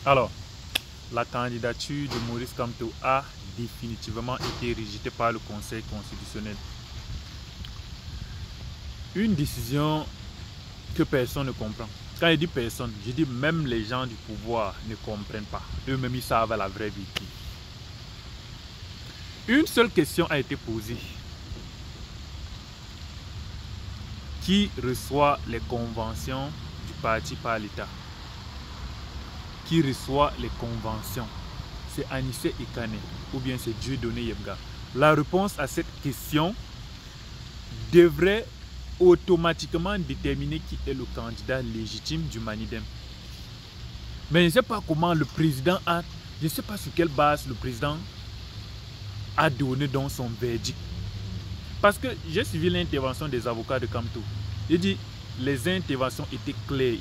Alors, la candidature de Maurice Kamto a définitivement été rejetée par le Conseil constitutionnel. Une décision que personne ne comprend. Quand je dis personne, je dis même les gens du pouvoir ne comprennent pas. Eux-mêmes, ils savent la vraie vérité. Une seule question a été posée. Qui reçoit les conventions du parti par l'État? Qui reçoit les conventions? C'est Anissé Ekane ou bien c'est Dieudonné Yebga? La réponse à cette question devrait automatiquement déterminer qui est le candidat légitime du Manidem. Mais je ne sais pas comment le président a, je ne sais pas sur quelle base le président a donné dans son verdict. Parce que j'ai suivi l'intervention des avocats de Kamto. Il dit les interventions étaient claires.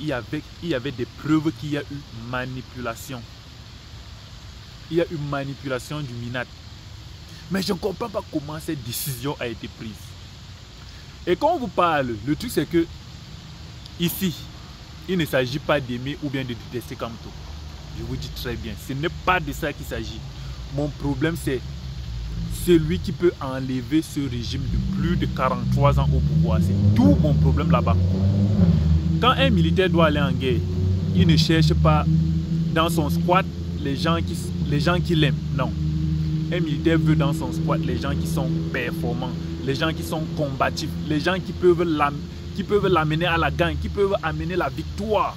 Il y avait des preuves qu'il y a eu manipulation. Il y a eu manipulation du MINAT. Mais je ne comprends pas comment cette décision a été prise. Et quand on vous parle, le truc c'est que ici, il ne s'agit pas d'aimer ou bien de détester Kamto. Je vous dis très bien, ce n'est pas de ça qu'il s'agit. Mon problème c'est celui qui peut enlever ce régime de plus de 43 ans au pouvoir. C'est tout mon problème là-bas. Quand un militaire doit aller en guerre, il ne cherche pas dans son squat les gens qui l'aiment. Non. Un militaire veut dans son squat les gens qui sont performants, les gens qui sont combatifs, les gens qui peuvent l'amener à la gagne, qui peuvent amener la victoire.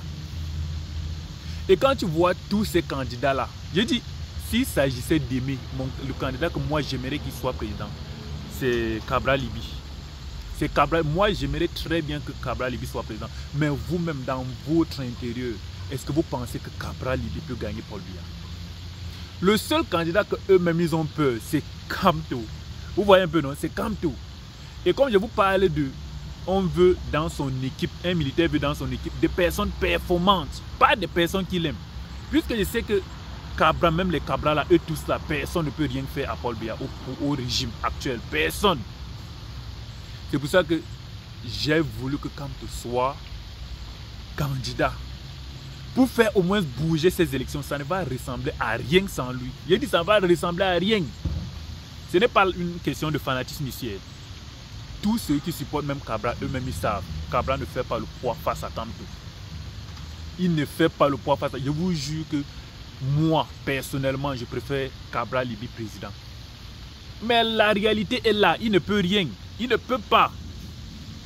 Et quand tu vois tous ces candidats-là, je dis, s'il s'agissait d'aimer, le candidat que moi j'aimerais qu'il soit président, c'est Cabral Libby. C'est Cabral. Moi j'aimerais très bien que Cabral Libby soit président. Mais vous-même dans votre intérieur, est-ce que vous pensez que Cabral Libby peut gagner Paul Biya? Le seul candidat que eux-mêmes ils ont peur, c'est Kamto. Vous voyez un peu, non? C'est Kamto. Et comme je vous parle de, on veut dans son équipe, un militaire veut dans son équipe des personnes performantes, pas des personnes qu'il aime. Puisque je sais que Cabral, même les Cabral là, eux tous là, personne ne peut rien faire à Paul Biya au régime actuel. Personne. C'est pour ça que j'ai voulu que Kamto soit candidat. Pour faire au moins bouger ces élections, ça ne va ressembler à rien sans lui. J'ai dit ça va ressembler à rien. Ce n'est pas une question de fanatisme ici. Tous ceux qui supportent même Cabral, eux-mêmes ils savent. Cabral ne fait pas le poids face à Kamto. Il ne fait pas le poids face à... Je vous jure que moi, personnellement, je préfère Cabral Libby président. Mais la réalité est là. Il ne peut rien. Il ne peut pas.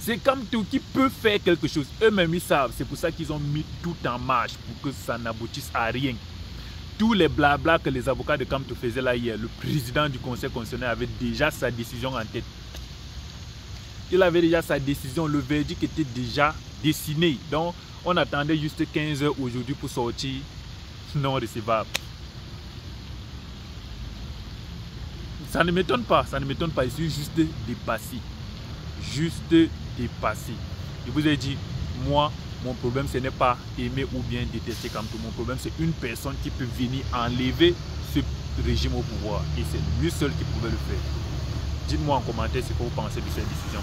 C'est Kamto qui peut faire quelque chose. Eux-mêmes, ils savent. C'est pour ça qu'ils ont mis tout en marche pour que ça n'aboutisse à rien. Tous les blabla que les avocats de Kamto faisaient là hier, le président du Conseil constitutionnel avait déjà sa décision en tête. Il avait déjà sa décision. Le verdict était déjà dessiné. Donc, on attendait juste 15 heures aujourd'hui pour sortir non recevable. Ça ne m'étonne pas. Ça ne m'étonne pas. Je suis juste dépassé. Juste dépassé. Je vous ai dit, moi, mon problème, ce n'est pas aimer ou bien détester Kamto. Mon problème, c'est une personne qui peut venir enlever ce régime au pouvoir. Et c'est lui seul qui pouvait le faire. Dites-moi en commentaire ce que vous pensez de cette décision.